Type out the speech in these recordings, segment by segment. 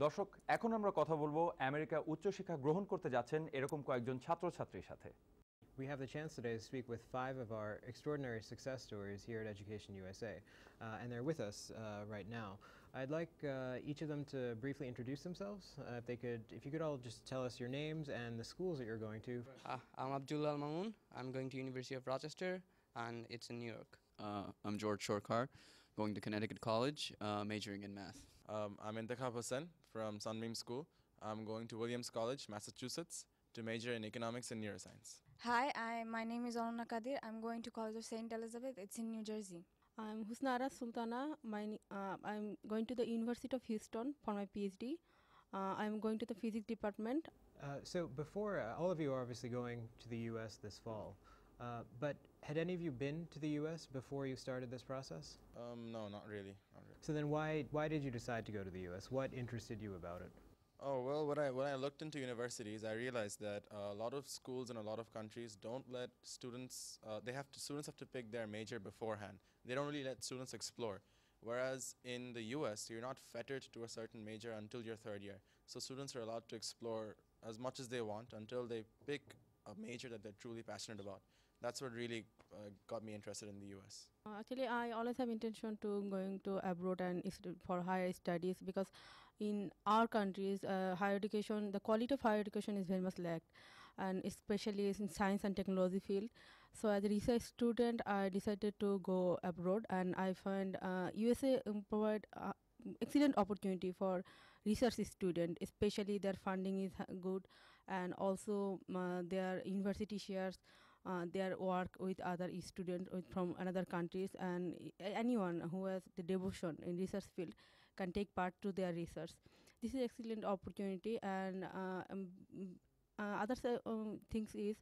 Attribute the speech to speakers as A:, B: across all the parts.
A: দর্শক, এখন আমরা কথা বলবো আমেরিকা উচ্চশিক্ষা গ্রহণ করতে যাচ্ছেন এরকম কয়েকজন ছাত্রছাত্রীর সাথে।
B: We have the chance today to speak with 5 of our extraordinary success stories here at Education USA, and they're with us right now. I'd like each of them to briefly introduce themselves. If you could all just tell us your names and the schools that you're going to.
C: I'm Abdullah Al-Mamoun. I'm going to University of Rochester, and it's in New York.
D: I'm George Shorkar, going to Connecticut College, majoring in math.
E: I'm Intikhab Hussain from Sunbeam School. I'm going to Williams College, Massachusetts, to major in economics and neuroscience.
F: Hi, my name is Anuna Kadir. I'm going to College of St. Elizabeth. It's in New Jersey.
G: I'm Husnara Sultana. I'm going to the University of Houston for my PhD. I'm going to the physics department.
B: So before, all of you are obviously going to the US this fall. But had any of you been to the US before you started this process?
E: No, not really.
B: So then why did you decide to go to the US? What interested you about it?
E: Oh, well, when I looked into universities, I realized that a lot of schools in a lot of countries don't let students, students have to pick their major beforehand. They don't really let students explore. Whereas in the US, you're not fettered to a certain major until your third year. So students are allowed to explore as much as they want until they pick a major that they're truly passionate about. That's what really got me interested in the US.
G: Actually, I always have intention to going to abroad and for higher studies, because in our countries, higher education, the quality of higher education is very much lacked, and especially in science and technology field. So as a research student, I decided to go abroad, and I find USA provide excellent opportunity for research student, especially their funding is good, and also their university shares their work with other students from another countries, and anyone who has the devotion in research field can take part to their research. This is excellent opportunity, and other things is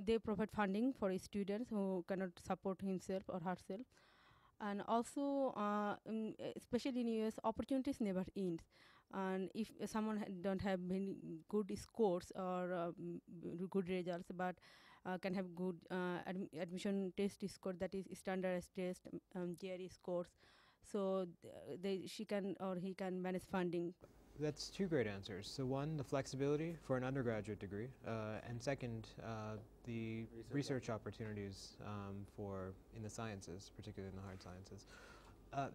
G: they provide funding for students who cannot support himself or herself. And also, especially in US, opportunities never end. And if someone don't have many good scores or good results, but can have good admission test score, that is standardized test, GRE scores, so she can or he can manage funding.
B: That's two great answers. So one, the flexibility for an undergraduate degree, and second, the research opportunities in the sciences, particularly in the hard sciences.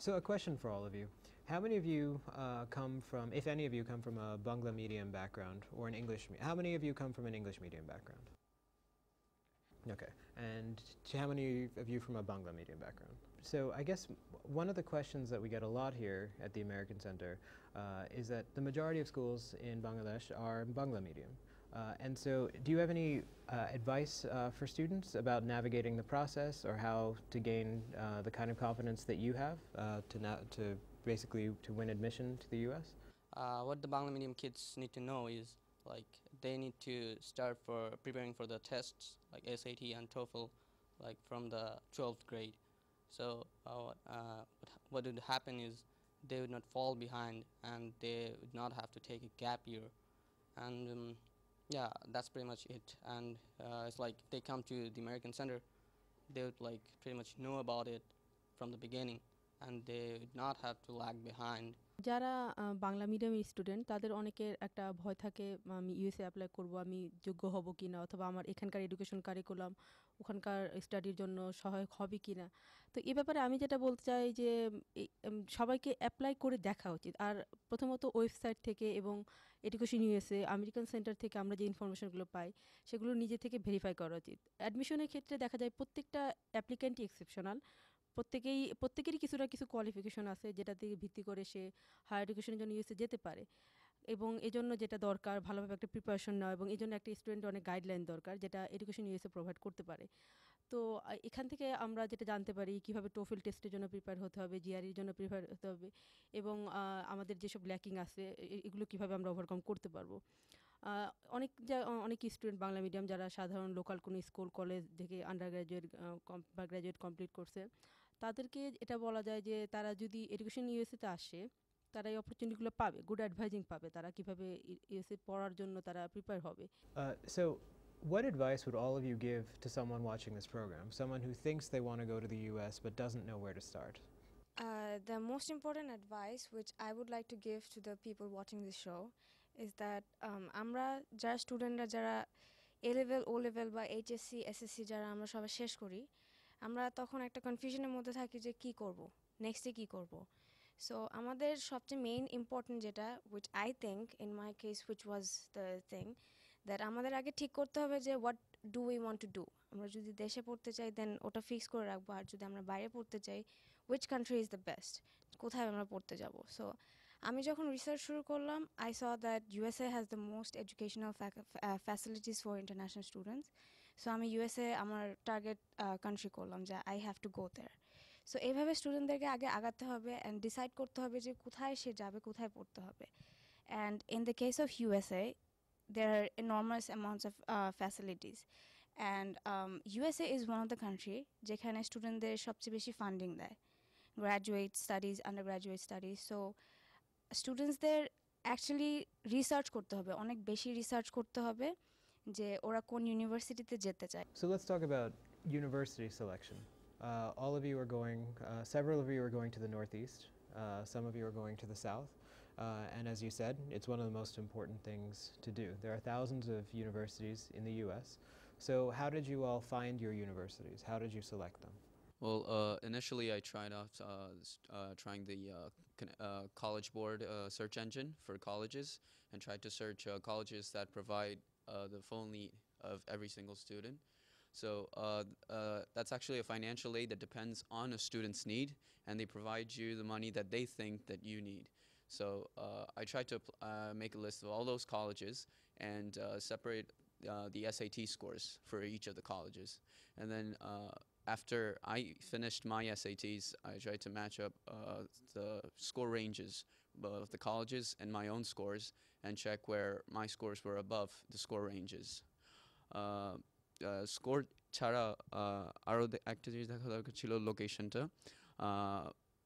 B: So a question for all of you. How many of you come from, if any of you come from a Bangla medium background or an English, how many of you come from an English medium background? Okay, and how many of you from a Bangla medium background? So I guess one of the questions that we get a lot here at the American Center is that the majority of schools in Bangladesh are Bangla medium. And so do you have any advice for students about navigating the process, or how to gain the kind of confidence that you have to basically to win admission to the US?
C: What the Bangla medium kids need to know is, like, they need to start for preparing for the tests like SAT and TOEFL, like from the 12th grade. So what would happen is they would not fall behind, and they would not have to take a gap year. And yeah, that's pretty much it. And it's like if they come to the American Center, they would like pretty much know about it from the beginning, and they would not have to lag behind.
G: যারা বাংলা মিডিয়ামের student, তাদের অনেকের একটা ভয় থাকে, আমি USA apply করব, আমি যোগ্য হব কি না, অথবা আমার এখানকার এডুকেশন কারিকুলাম ওখানকার স্টাডির জন্য সহায়ক হবে কি না। তো এ ব্যাপারে আমি যেটা বলতে চাই যে সবাইকে অ্যাপ্লাই করে দেখা উচিত। আর প্রথমত ওয়েবসাইট থেকে এবং এডুকেশন ইউএসএ আমেরিকান সেন্টার থেকে আমরা যে ইনফরমেশনগুলো পাই সেগুলো নিজে থেকে ভেরিফাই করা উচিত। অ্যাডমিশনের ক্ষেত্রে দেখা যায় প্রত্যেকটা অ্যাপ্লিক্যান্টই এক্সেপশনাল, প্রত্যেকেরই কিছু না কিছু কোয়ালিফিকেশন আছে যেটাতে ভিত্তি করে সে হায়ার এডুকেশনের জন্য ইউএসএ যেতে পারে। এবং এজন্য যেটা দরকার, ভালোভাবে একটা প্রিপারেশন নেওয়া, এবং এজন্য একটা স্টুডেন্ট অনেক গাইডলাইন দরকার, যেটা এডুকেশন ইউএসএ প্রোভাইড করতে পারে। তো এখান থেকে আমরা যেটা জানতে পারি কীভাবে টোফেল টেস্টের জন্য প্রিপেয়ার হতে হবে, জিআরইর জন্য প্রিপেয়ার হতে হবে, এবং আমাদের যেসব ল্যাকিং আছে এগুলো কীভাবে আমরা ওভারকাম করতে পারবো। অনেক স্টুডেন্ট বাংলা মিডিয়াম যারা সাধারণ লোকাল কোনো স্কুল কলেজ থেকে আন্ডার গ্র্যাজুয়েট বা গ্র্যাজুয়েট কমপ্লিট করছে, তাদেরকে এটা বলা যায় যে তারা যদি এডুকেশন ইউএসএতে আসে তারা এই অপরচুনিটিগুলো পাবে, গুড অ্যাডভাইজিং পাবে, তারা কীভাবে ইউএসএ পড়ার জন্য তারা প্রিপেয়ার হবে।
B: So what advice would all of you give to someone watching this program, someone who thinks they want to go to the US but doesn't know where to start?
F: The most important advice which I would like to give to the people watching this show is that আমরা যারা স্টুডেন্টরা যারা এ level ও level বা HSC SSC যারা আমরা সবাই শেষ করি আমরা তখন একটা কনফিউশনের মধ্যে থাকি যে কী করব নেক্সটে কী করব সো আমাদের সবচেয়ে মেইন ইম্পর্টেন্ট যেটা which I think in my case which was the thing that আমাদের আগে ঠিক করতে হবে যে what do we want to do আমরা যদি দেশে পড়তে চাই দেন ওটা ফিক্স করে রাখবো আর যদি আমরা বাইরে পড়তে চাই which country is the best কোথায় আমরা পড়তে যাব সো আমি যখন রিসার্চ শুরু করলাম I saw that USA has the most educational facilities for international students so আমি USA আমার টার্গেট কান্ট্রি করলাম যে I have to go there so এইভাবে স্টুডেন্টদেরকে আগে আগাতে হবে অ্যান্ড ডিসাইড করতে হবে যে কোথায় সে যাবে কোথায় পড়তে হবে and in the case of USA there are enormous amounts of facilities and USA is one of the country যেখানে স্টুডেন্টদের সবচেয়ে বেশি ফান্ডিং দেয় graduate studies, undergraduate studies. So স্টুডেন্টসদের অ্যাকচুয়ালি রিসার্চ করতে হবে অনেক বেশি রিসার্চ করতে হবে যে ওরা কোন ইউনিভার্সিটিতে যেতে চায়
B: So let's talk about university selection. All of you are going, several of you are going to the Northeast, some of you are going to the South, and as you said, it's one of the most important things to do. There are thousands of universities in the US. So how did you all find your universities? How did you select them?
D: Well, initially I tried out trying the College Board search engine for colleges and tried to search colleges that provide the full need of every single student. So that's actually a financial aid that depends on a student's need, and they provide you the money that they think that you need. So I tried to make a list of all those colleges and separate the SAT scores for each of the colleges. And then after I finished my SATs, I tried to match up the score ranges of the colleges and my own scores and check where my scores were above the score ranges. Score ছাড়া আরও একটা জিনিস দেখা দরকার ছিল লোকেশনটা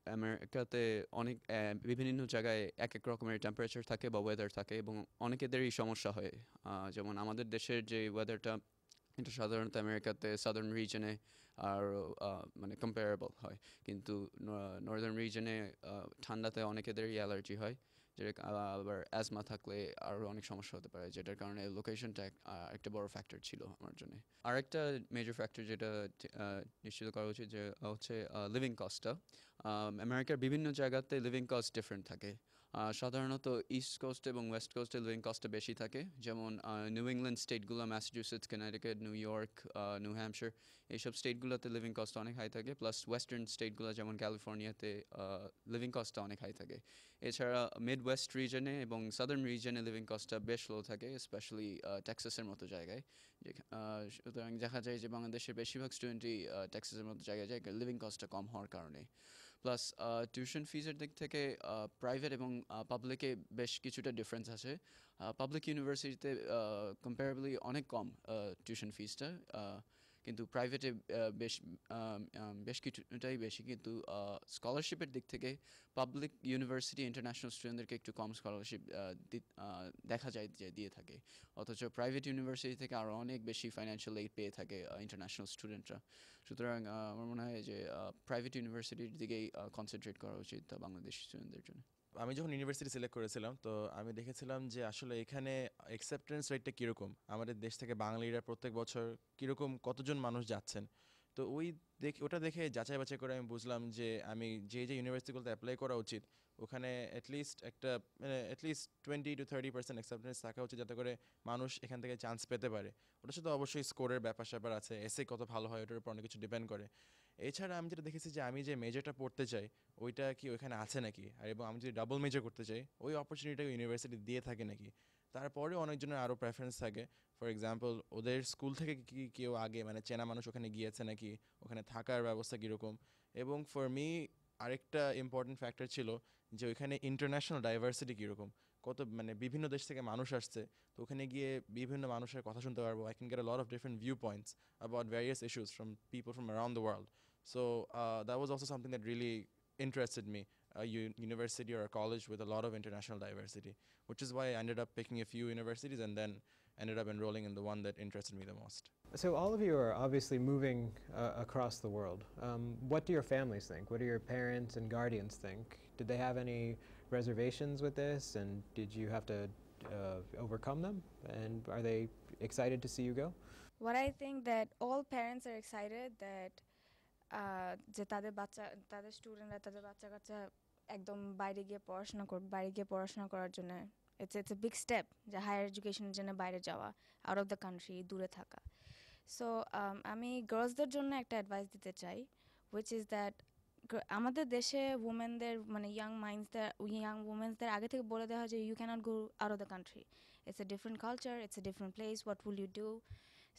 D: আমেরিকাতে অনেক বিভিন্ন জায়গায় এক এক রকমের টেম্পারেচার থাকে বা ওয়েদার থাকে এবং অনেকেদেরই সমস্যা হয় যেমন আমাদের দেশের যে ওয়েদারটা এটা সাধারণত আমেরিকাতে সাদার্ন রিজনে আর মানে কম্পারেবল হয় কিন্তু নর্দার্ন রিজনে ঠান্ডাতে অনেকেদেরই অ্যালার্জি হয় যেটা আবার অ্যাজমা থাকলে আরও অনেক সমস্যা হতে পারে যেটার কারণে লোকেশনটা একটা বড় ফ্যাক্টর ছিল আমার জন্য আর একটা মেজর ফ্যাক্টর যেটা নিশ্চিত করা উচিত যে হচ্ছে লিভিং কস্টটা আমেরিকার বিভিন্ন জায়গাতে লিভিং কস্ট ডিফারেন্ট থাকে সাধারণত ইস্ট কোস্ট এবং ওয়েস্ট কোস্টে লিভিং কস্টটা বেশি থাকে যেমন নিউ ইংল্যান্ড স্টেটগুলো Massachusetts Connecticut New York New Hampshire এইসব স্টেটগুলোতে লিভিং কস্ট অনেক হাই থাকে প্লাস ওয়েস্টার্ন স্টেটগুলো যেমন ক্যালিফোর্নিয়াতে লিভিং কস্টটা অনেক হাই থাকে এছাড়া মিড ওয়েস্ট রিজনে এবং সাদার্ন রিজনে লিভিং কস্টটা বেশ লো থাকে স্পেশালি টেক্সাসের মতো জায়গায় সুতরাং দেখা যায় যে বাংলাদেশের বেশিরভাগ স্টুডেন্টই টেক্সাসের মতো জায়গায় যায় লিভিং কস্টটা কম হওয়ার কারণে প্লাস টিউশন ফিজের দিক থেকে প্রাইভেট এবং পাবলিকে বেশ কিছুটা ডিফারেন্স আছে পাবলিক ইউনিভার্সিটিতে কম্পারেবলি অনেক কম টিউশন ফিজটা কিন্তু প্রাইভেটে বেশ কিছুটাই বেশি কিন্তু স্কলারশিপের দিক থেকে পাবলিক ইউনিভার্সিটি ইন্টারন্যাশনাল স্টুডেন্টদেরকে একটু কম স্কলারশিপ দেখা যায় যে দিয়ে থাকে অথচ প্রাইভেট ইউনিভার্সিটি থেকে আরও অনেক বেশি ফাইন্যান্সিয়াল এইড পেয়ে থাকে ইন্টারন্যাশনাল স্টুডেন্টরা সুতরাং আমার মনে হয় যে প্রাইভেট ইউনিভার্সিটির দিকেই কনসেন্ট্রেট করা উচিত বাংলাদেশি স্টুডেন্টদের জন্য
E: আমি যখন ইউনিভার্সিটি সিলেক্ট করেছিলাম তো আমি দেখেছিলাম যে আসলে এখানে অ্যাকসেপ্টেন্স রেটটা কীরকম আমাদের দেশ থেকে বাঙালিরা প্রত্যেক বছর কীরকম কতজন মানুষ যাচ্ছেন তো ওটা দেখে যাচাই বাছাই করে আমি বুঝলাম যে আমি যে ইউনিভার্সিটিগুলোতে অ্যাপ্লাই করা উচিত ওখানে অ্যাটলিস্ট 20-30% অ্যাকসেপ্টেন্স থাকা উচিত যাতে করে মানুষ এখান থেকে চান্স পেতে পারে ওটা শুধু অবশ্যই স্কোরের ব্যাপার স্যাপার আছে এসে কত ভালো হয় ওটার উপর অনেক কিছু ডিপেন্ড করে এছাড়া আমি যেটা দেখেছি যে আমি যে মেজরটা পড়তে চাই ওইটা কি ওইখানে আছে নাকি আর এবং আমি যদি ডাবল মেজর করতে চাই ওই অপরচুনিটিটা ইউনিভার্সিটি দিয়ে থাকে নাকি তারপরেও অনেকজনের আরও প্রেফারেন্স থাকে ফর এক্সাম্পল ওদের স্কুল থেকে কি কেউ আগে মানে চেনা মানুষ ওখানে গিয়েছে নাকি ওখানে থাকার ব্যবস্থা কীরকম এবং ফর মি আরেকটা ইম্পর্টেন্ট ফ্যাক্টর ছিল যে ওইখানে ইন্টারন্যাশনাল ডাইভার্সিটি কীরকম কত মানে বিভিন্ন দেশ থেকে মানুষ আসছে তো ওখানে গিয়ে বিভিন্ন মানুষের কথা শুনতে পারবো I can get a lot of different view points about various issues from people from around the world So that was also something that really interested me, a university or a college with a lot of international diversity, which is why I ended up picking a few universities and then ended up enrolling in the one that interested me the most.
B: So all of you are obviously moving across the world. What do your families think? What do your parents and guardians think? Did they have any reservations with this, and did you have to overcome them? And are they excited to see you go?
F: What I think that all parents are excited that যে তাদের স্টুডেন্টরা তাদের বাচ্চা কাচ্চা একদম বাইরে গিয়ে পড়াশোনা করবে, বাইরে গিয়ে পড়াশোনা করার জন্য ইটস এ বিগ স্টেপ যে হায়ার এডুকেশনের জন্য বাইরে যাওয়া, আউট অফ দ্য কান্ট্রি, দূরে থাকা। সো আমি গার্লসদের জন্য একটা অ্যাডভাইস দিতে চাই, হুইচ ইজ দ্যাট আমাদের দেশে উমেনদের মানে ইয়াং উমেন্সদের আগে থেকে বলে দেওয়া হয় যে you can't go out of the country, it's a different culture, it's a different place, what will you do.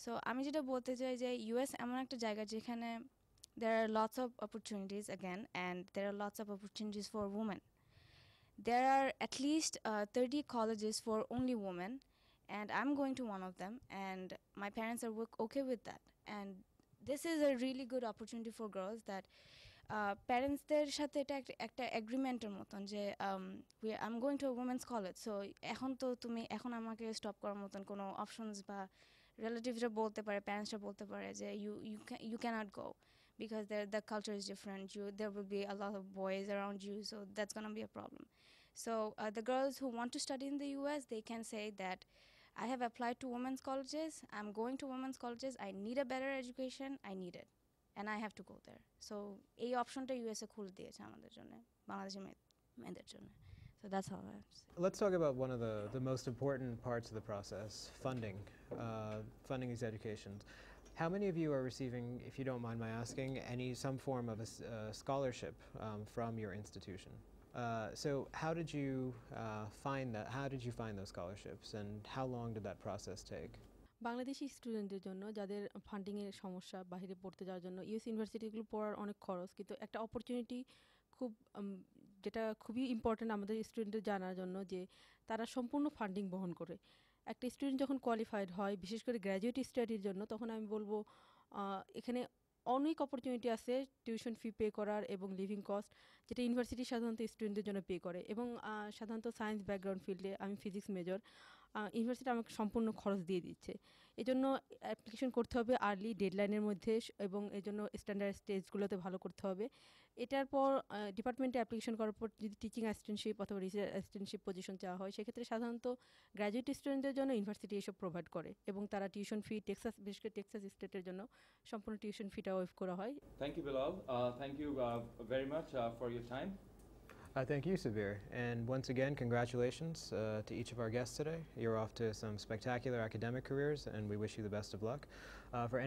F: So আমি যেটা বলতে চাই যে ইউএস এমন একটা জায়গা যেখানে there are lots of opportunities again, and there are lots of opportunities for women. There are at least 30 colleges for only women, and I'm going to one of them, and my parents are okay with that. And this is a really good opportunity for girls that প্যারেন্টসদের সাথে এটা একটা এগ্রিমেন্টের মতন যে I am going to women's college, so এখন আমাকে stop করার মতন কোনো অপশনস বা রিলেটিভসরা বলতে পারে, প্যারেন্টসরা বলতে পারে যে you cannot go because the culture is different, there will be a lot of boys around you, so that's going to be a problem. So the girls who want to study in the US, they can say that I have applied to women's colleges, I'm going to women's colleges, I need a better education, I need it, and I have to go there. So এই অপশনটা USA খুলে দিয়েছে আমাদের জন্য, বাংলাদেশি মেয়েদের জন্য. So that's how I say.
B: Let's talk about one of the most important parts of the process, funding, funding these educations. How many of you are receiving, if you don't mind my asking, some form of a scholarship from your institution? So how did you find that? How did you find those scholarships, and how long did that process take?
G: Bangladeshi স্টুডেন্টদের জন্য যাদের ফান্ডিংয়ের সমস্যা, বাইরে পড়তে যাওয়ার জন্য US ইউনিভার্সিটিগুলো পড়ার অনেক খরচ, কিন্তু একটা অপরচুনিটি খুব যেটা খুবই ইম্পর্ট্যান্ট আমাদের স্টুডেন্টদের জানার জন্য যে তারা সম্পূর্ণ ফান্ডিং বহন করে। একটা স্টুডেন্ট যখন কোয়ালিফাইড হয়, বিশেষ করে গ্র্যাজুয়েট স্টাডির জন্য, তখন আমি বলবো এখানে অনেক অপরচুনিটি আছে টিউশন ফি পে করার এবং লিভিং কস্ট, যেটা ইউনিভার্সিটি সাধারণত স্টুডেন্টদের জন্য পে করে। এবং সাধারণত সায়েন্স ব্যাকগ্রাউন্ড ফিল্ডে, আমি ফিজিক্স মেজর, ইউনিভার্সিটি আমাকে সম্পূর্ণ খরচ দিয়ে দিচ্ছে। এজন্য অ্যাপ্লিকেশন করতে হবে আর্লি ডেডলাইনের মধ্যে, এবং এজন্য স্ট্যান্ডার্ড স্টেজগুলোতে ভালো করতে হবে। এটার পর ডিপার্টমেন্টে অ্যাপ্লিকেশন করার পর যদি টিচিং অ্যাসিস্ট্যান্টশিপ অথবা রিসার্চ অ্যাসিস্ট্যান্টশিপ পজিশন চাওয়া হয়, সেক্ষেত্রে সাধারণত গ্র্যাজুয়েট স্টুডেন্টদের জন্য ইউনিভার্সিটি এসব প্রোভাইড করে, এবং তারা টিউশন ফি বিশেষ করে টেক্সাস স্টেটের জন্য সম্পূর্ণ টিউশন ফিটা ওয়েভ করা হয়।
A: Thank you Bilal, thank you very much for your time.
B: Thank you, Sabir. And once again, congratulations to each of our guests today. You're off to some spectacular academic careers, and we wish you the best of luck. For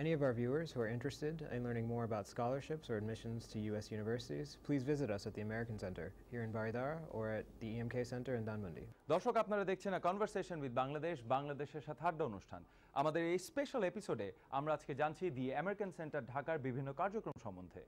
B: any of our viewers who are interested in learning more about scholarships or admissions to U.S. universities, please visit us at the American Center here in Baridara or at the EMK Center in Danmandi.
A: দর্শক, আপনারা দেখছেন আ conversation with Bangladesh, বাংলাদেশের সাথে আড্ডা অনুষ্ঠান। আমাদের এই special এপিসোডে আমরা আজকে জানছি দি আমেরিকান সেন্টার ঢাকার বিভিন্ন কার্যক্রম সম্বন্ধে।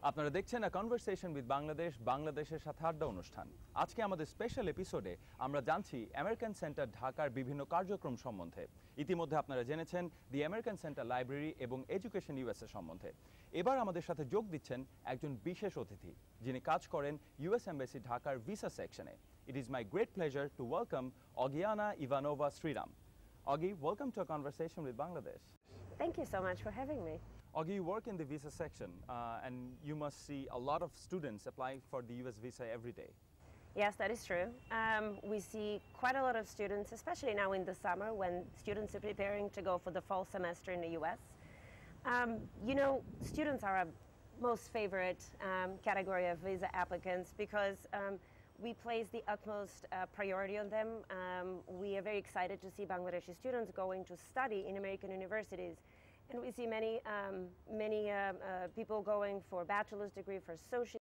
A: আপনারা দেখছেন আ কনভারসেশন উইথ বাংলাদেশ, বাংলাদেশের সাথে আড্ডা অনুষ্ঠান। আজকে আমাদের স্পেশাল এপিসোডে আমরা জানছি আমেরিকান সেন্টার ঢাকার বিভিন্ন কার্যক্রম সম্বন্ধে। ইতিমধ্যে আপনারা জেনেছেন দি আমেরিকান সেন্টার লাইব্রেরি এবং এডুকেশন ইউএসএ সম্বন্ধে। এবার আমাদের সাথে যোগ দিচ্ছেন একজন বিশেষ অতিথি, যিনি কাজ করেন ইউএস এম্বাসি ঢাকার ভিসা সেকশনে। It is my great pleasure to welcome Augiana Ivanova Sriram. Augie, welcome to a conversation with Bangladesh.
H: Thank you so much for having me.
A: Augie, you work in the visa section, and you must see a lot of students applying for the US visa every day.
H: Yes, that is true. We see quite a lot of students, especially now in the summer when students are preparing to go for the fall semester in the US. You know, students are our most favorite category of visa applicants because we place the utmost priority on them. We are very excited to see Bangladeshi students going to study in American universities. And we see many people going for bachelor's degree, for associate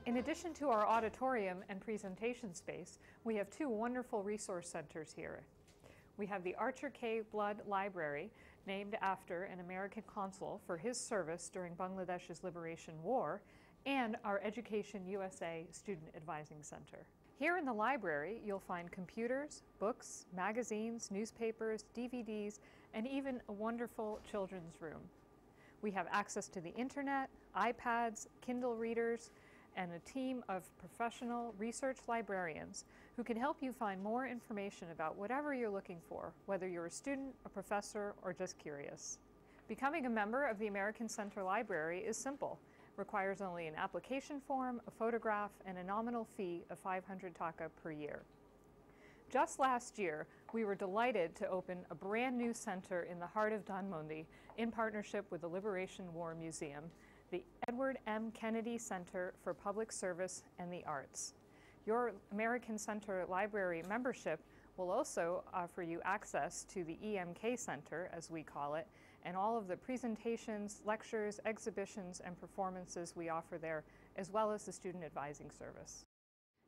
I: In addition to our auditorium and presentation space, we have two wonderful resource centers here. We have the Archer K. Blood Library, named after an American consul for his service during Bangladesh's Liberation War, and our EducationUSA Student Advising Center. Here in the library, you'll find computers, books, magazines, newspapers, DVDs, and even a wonderful children's room. We have access to the internet, iPads, Kindle readers, and a team of professional research librarians who can help you find more information about whatever you're looking for, whether you're a student, a professor, or just curious. Becoming a member of the American Center Library is simple. Requires only an application form, a photograph, and a nominal fee of 500 taka per year. Just last year, we were delighted to open a brand new center in the heart of Dhanmondi in partnership with the Liberation War Museum, the Edward M. Kennedy Center for Public Service and the Arts. Your American Center Library membership will also offer you access to the EMK Center, as we call it, and all of the presentations, lectures, exhibitions, and performances we offer there, as well as the student advising service.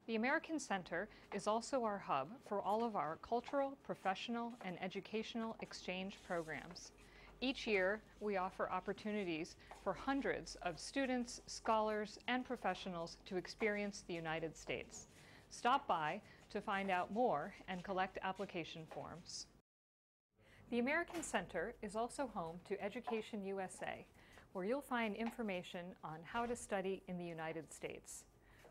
I: The American Center is also our hub for all of our cultural, professional, and educational exchange programs. Each year, we offer opportunities for hundreds of students, scholars, and professionals to experience the United States. Stop by to find out more and collect application forms. The American Center is also home to Education USA, where you'll find information on how to study in the United States.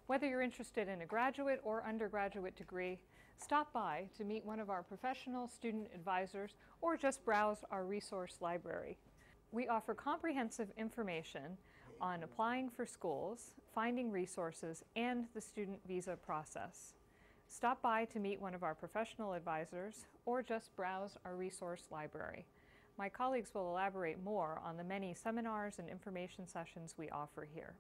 I: Whether you're interested in a graduate or undergraduate degree, stop by to meet one of our professional student advisors or just browse our resource library. We offer comprehensive information on applying for schools, finding resources, and the student visa process. Stop by to meet one of our professional advisors or just browse our resource library. My colleagues will elaborate more on the many seminars and information sessions we offer here.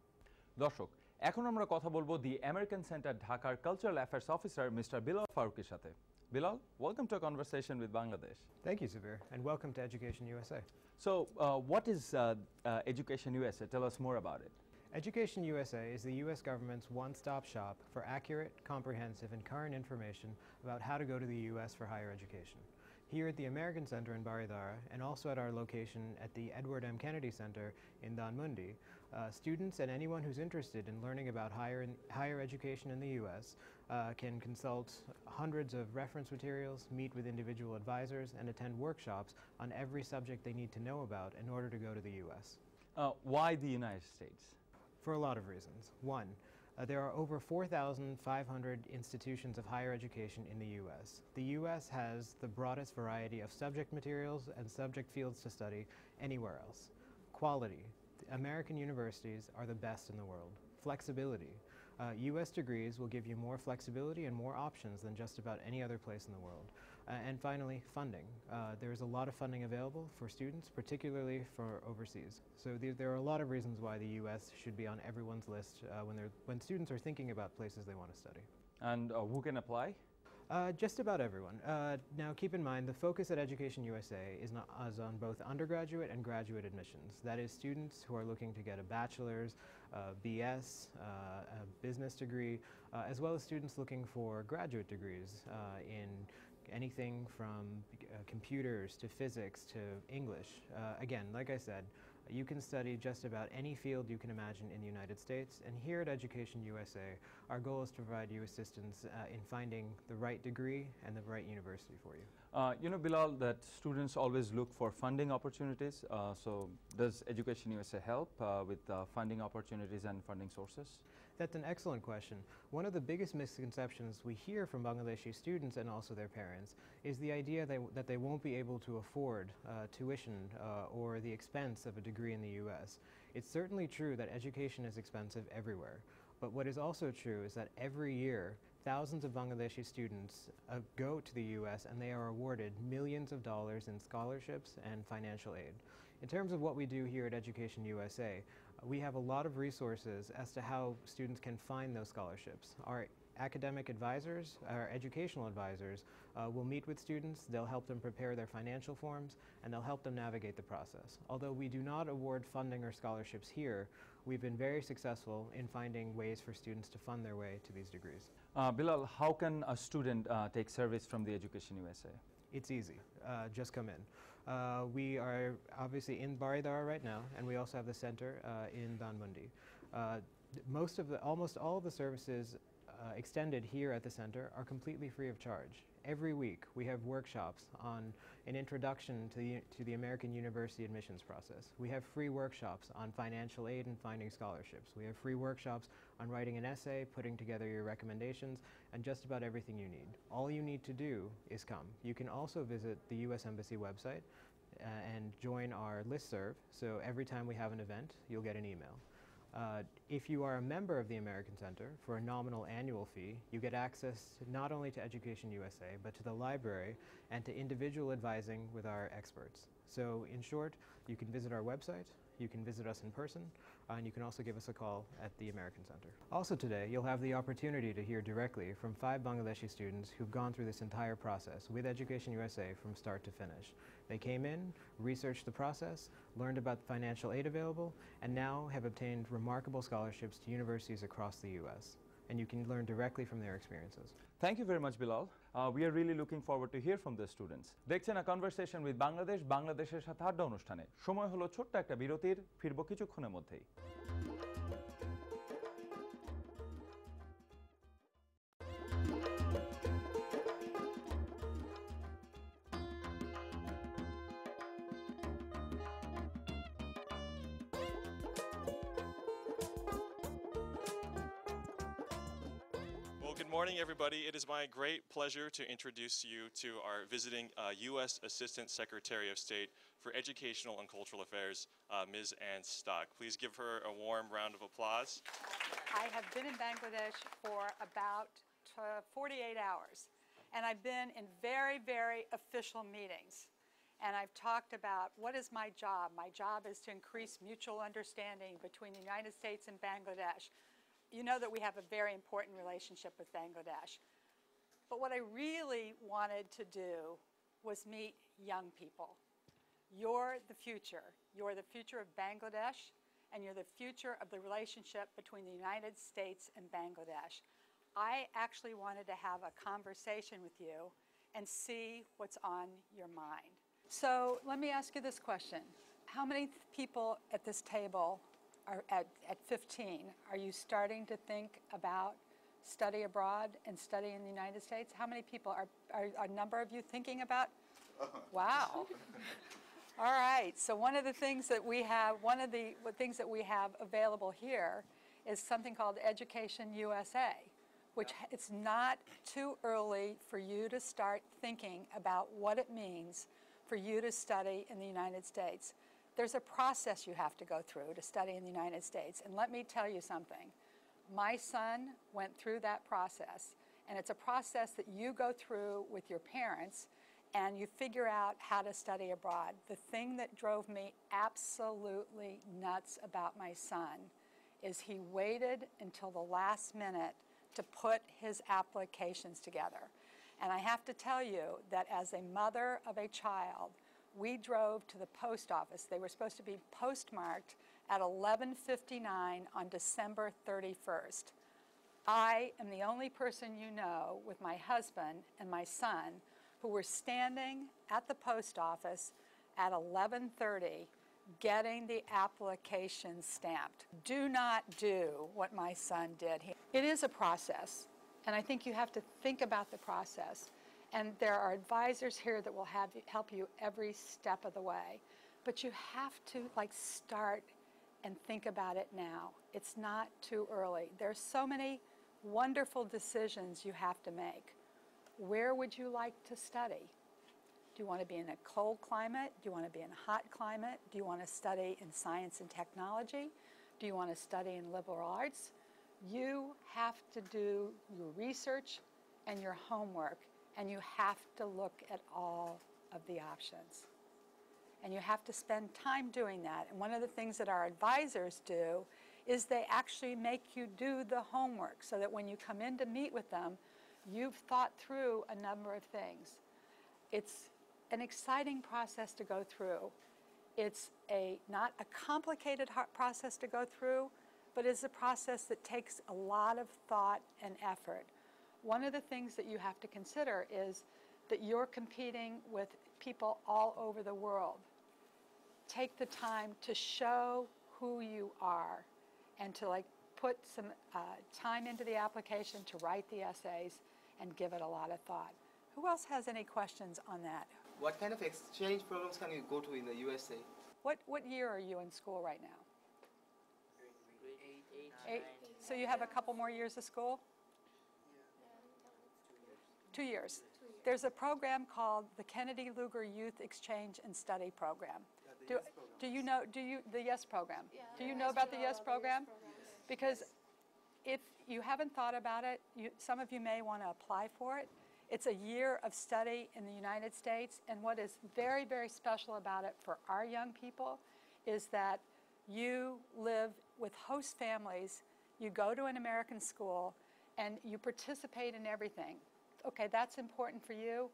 A: দর্শক, এখন আমরা কথা বলবো the American centre ঢাকার cultural affairs officer mister Bilal ফারুকের সাথে। Bilal, welcome to a conversation with Bangladesh.
B: Thank you, Sabir, and welcome to Education USA.
A: So, what is Education USA? Tell us more about it.
B: Education USA is the U.S. government's one-stop shop for accurate, comprehensive, and current information about how to go to the U.S. for higher education. Here at the American Center in Baridara, and also at our location at the Edward M. Kennedy Center in Dhanmondi, students and anyone who's interested in learning about higher education in the U.S. Can consult hundreds of reference materials, meet with individual advisors, and attend workshops on every subject they need to know about in order to go to the U.S.
A: Why the United States?
B: For a lot of reasons. One, there are over 4,500 institutions of higher education in the U.S. The U.S. has the broadest variety of subject materials and subject fields to study anywhere else. Quality. American universities are the best in the world. Flexibility. U.S. degrees will give you more flexibility and more options than just about any other place in the world. And finally, funding. There is a lot of funding available for students, particularly for overseas. So there are a lot of reasons why the U.S. should be on everyone's list when students are thinking about places they want to study.
A: And who can apply?
B: Just about everyone. Now keep in mind the focus at Education USA is on both undergraduate and graduate admissions. That is, students who are looking to get a bachelor's, BS, a business degree, as well as students looking for graduate degrees in anything from computers to physics to English. Again, like I said, you can study just about any field you can imagine in the United States, and here at Education USA, our goal is to provide you assistance in finding the right degree and the right university for you.
A: You know, Bilal, that students always look for funding opportunities. So does Education USA help with funding opportunities and funding sources?
B: That's an excellent question. One of the biggest misconceptions we hear from Bangladeshi students and also their parents is the idea that they won't be able to afford tuition or the expense of a degree in the U.S. It's certainly true that education is expensive everywhere, but what is also true is that every year thousands of Bangladeshi students go to the U.S. and they are awarded millions of dollars in scholarships and financial aid. In terms of what we do here at Education USA, we have a lot of resources as to how students can find those scholarships. Our academic advisors, our educational advisors, will meet with students, they'll help them prepare their financial forms, and they'll help them navigate the process. Although we do not award funding or scholarships here, we've been very successful in finding ways for students to fund their way to these degrees.
A: Bilal, how can a student take service from the Education USA?
B: It's easy. Just come in. We are obviously in Baridara right now, and we also have the center in Dhanmondi. Almost all of the services extended here at the center are completely free of charge. Every week we have workshops on an introduction to the American university admissions process. We have free workshops on financial aid and finding scholarships. We have free workshops on writing an essay, putting together your recommendations, and just about everything you need. All you need to do is come. You can also visit the U.S. Embassy website and join our listserv, so every time we have an event, you'll get an email. If you are a member of the American Center, for a nominal annual fee, you get access not only to Education USA, but to the library and to individual advising with our experts. So in short, you can visit our website, you can visit us in person, and you can also give us a call at the American Center. Also today, you'll have the opportunity to hear directly from 5 Bangladeshi students who've gone through this entire process with Education USA from start to finish. They came in, researched the process, learned about the financial aid available, and now have obtained remarkable scholarships to universities across the US. And you can learn directly from their experiences.
A: Thank you very much, Bilal. We are really looking forward to hear from the students. দেখছেন A Conversation with Bangladesh, বাংলাদেশের সাথে আড্ডা অনুষ্ঠানে। সময় হলো ছোট্ট একটা বিরতির, ফিরবো কিছুক্ষণের মধ্যেই।
J: Good morning, everybody. It is my great pleasure to introduce you to our visiting U.S. Assistant Secretary of State for Educational and Cultural Affairs, Ms. Ann Stock. Please give her a warm round of applause.
K: I have been in Bangladesh for about 48 hours, and I've been in very, very official meetings. And I've talked about what is my job. My job is to increase mutual understanding between the United States and Bangladesh. You know that we have a very important relationship with Bangladesh. But what I really wanted to do was meet young people. You're the future. You're the future of Bangladesh, and you're the future of the relationship between the United States and Bangladesh. I actually wanted to have a conversation with you and see what's on your mind. So let me ask you this question. How many people at this table are at 15, are you starting to think about study abroad and study in the United States? How many people are a number of you thinking about? Wow. All right, so one of the things that we have available here is something called Education USA, which it's not too early for you to start thinking about what it means for you to study in the United States. There's a process you have to go through to study in the United States. And let me tell you something. My son went through that process. And it's a process that you go through with your parents and you figure out how to study abroad. The thing that drove me absolutely nuts about my son is he waited until the last minute to put his applications together. And I have to tell you that as a mother of a child, we drove to the post office. They were supposed to be postmarked at 11:59 on December 31st. I am the only person you know with my husband and my son who were standing at the post office at 11:30 getting the application stamped. Do not do what my son did. It is a process, and I think you have to think about the process. And there are advisors here that will help you every step of the way. But you have to start and think about it now. It's not too early. There's so many wonderful decisions you have to make. Where would you like to study? Do you want to be in a cold climate? Do you want to be in a hot climate? Do you want to study in science and technology? Do you want to study in liberal arts? You have to do your research and your homework. And you have to look at all of the options. And you have to spend time doing that. And one of the things that our advisors do is they actually make you do the homework so that when you come in to meet with them, you've thought through a number of things. It's an exciting process to go through. It's not a complicated process to go through, but it's a process that takes a lot of thought and effort. One of the things that you have to consider is that you're competing with people all over the world. Take the time to show who you are and to put some time into the application to write the essays and give it a lot of thought. Who else has any questions on that?
L: What kind of exchange programs can you go to in the USA?
K: What year are you in school right now? Eight. So you have a couple more years of school? 2 years. There's a program called the Kennedy Lugar Youth Exchange and Study Program. Do you know the YES program?
F: Yeah.
K: Do you know about the YES program? Because if you haven't thought about it, some of you may want to apply for it. It's a year of study in the United States, and what is very, very special about it for our young people is that you live with host families, you go to an American school, and you participate in everything. Okay, that's important for you,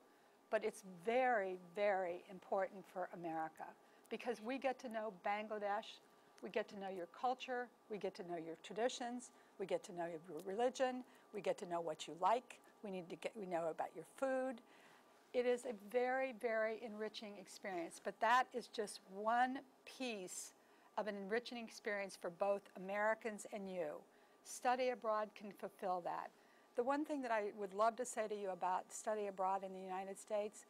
K: but it's very, very important for America because we get to know Bangladesh, we get to know your culture, we get to know your traditions, we get to know your religion, we get to know what you like, we know about your food. It is a very, very enriching experience, but that is just one piece of an enriching experience for both Americans and you. Study abroad can fulfill that. The one thing that I would love to say to you about study abroad in the United States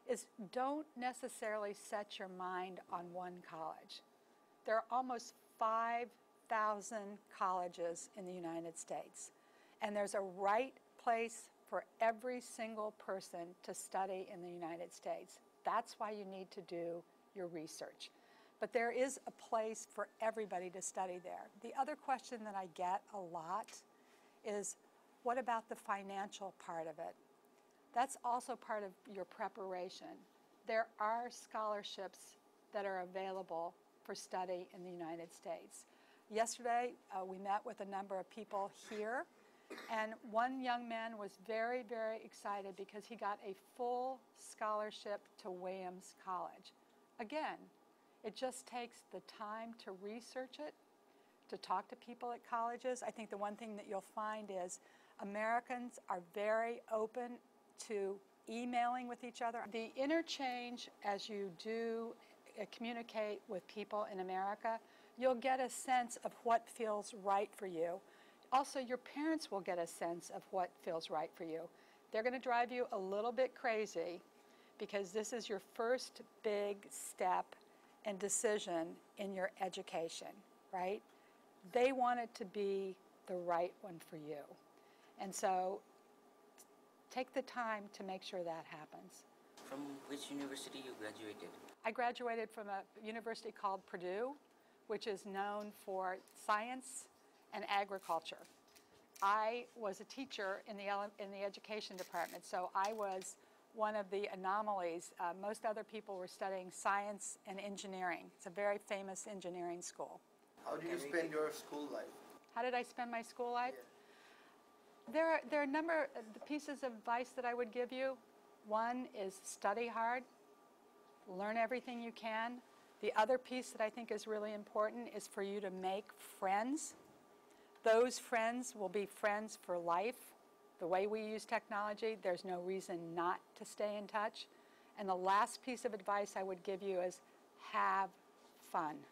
K: is don't necessarily set your mind on one college. There are almost 5,000 colleges in the United States, and there's a right place for every single person to study in the United States. That's why you need to do your research. But there is a place for everybody to study there. The other question that I get a lot is, what about the financial part of it? That's also part of your preparation. There are scholarships that are available for study in the United States. Yesterday, we met with a number of people here, and one young man was very, very excited because he got a full scholarship to Williams College. Again, it just takes the time to research it, to talk to people at colleges. I think the one thing that you'll find is Americans are very open to emailing with each other. The interchange as you do communicate with people in America, you'll get a sense of what feels right for you. Also, your parents will get a sense of what feels right for you. They're going to drive you a little bit crazy because this is your first big step and decision in your education, right? They want it to be the right one for you. And so take the time to make sure that happens.
M: From which university you graduated?
K: I graduated from a university called Purdue, which is known for science and agriculture. I was a teacher in the education department, so I was one of the anomalies. Most other people were studying science and engineering. It's a very famous engineering school.
L: How do you spend your school life?
K: How did I spend my school life? Yeah. There are a number of pieces of advice that I would give you. One is study hard, learn everything you can. The other piece that I think is really important is for you to make friends. Those friends will be friends for life. The way we use technology, there's no reason not to stay in touch. And the last piece of advice I would give you is have fun.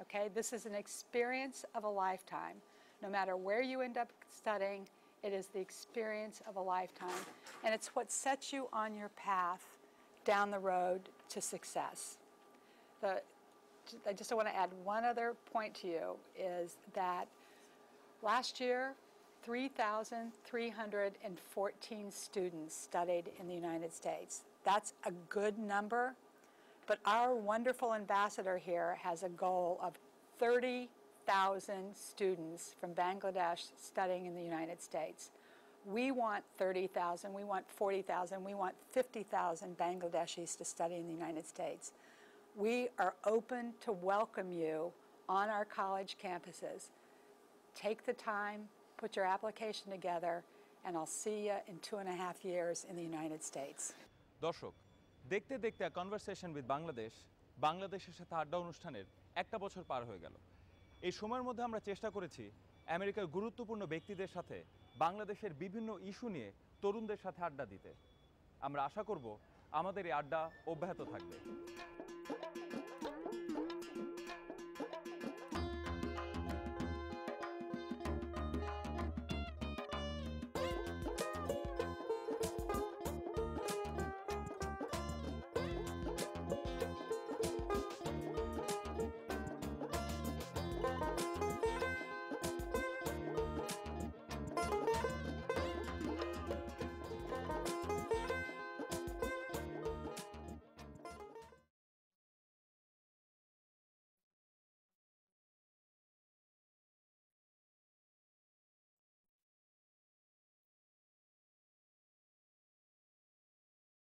K: Okay, this is an experience of a lifetime. No matter where you end up studying, it is the experience of a lifetime. And it's what sets you on your path down the road to success. I just want to add one other point to you, is that last year, 3,314 students studied in the United States. That's a good number, but our wonderful ambassador here has a goal of 30,000 students from Bangladesh studying in the United States. We want 30,000, we want 40,000, we want 50,000 Bangladeshis to study in the United States. We are open to welcome you on our college campuses. Take the time, put your application together, and I'll see you in 2.5 years in the United States.
A: দর্শক, দেখতে দেখতে conversation with Bangladesh বাংলাদেশের সাথে আড্ডা অনুষ্ঠানের একটা বছর পার হয়ে গেল। এই সময়ের মধ্যে আমরা চেষ্টা করেছি আমেরিকার গুরুত্বপূর্ণ ব্যক্তিদের সাথে বাংলাদেশের বিভিন্ন ইস্যু নিয়ে তরুণদের সাথে আড্ডা দিতে। আমরা আশা করব আমাদের এই আড্ডা অব্যাহত থাকবে।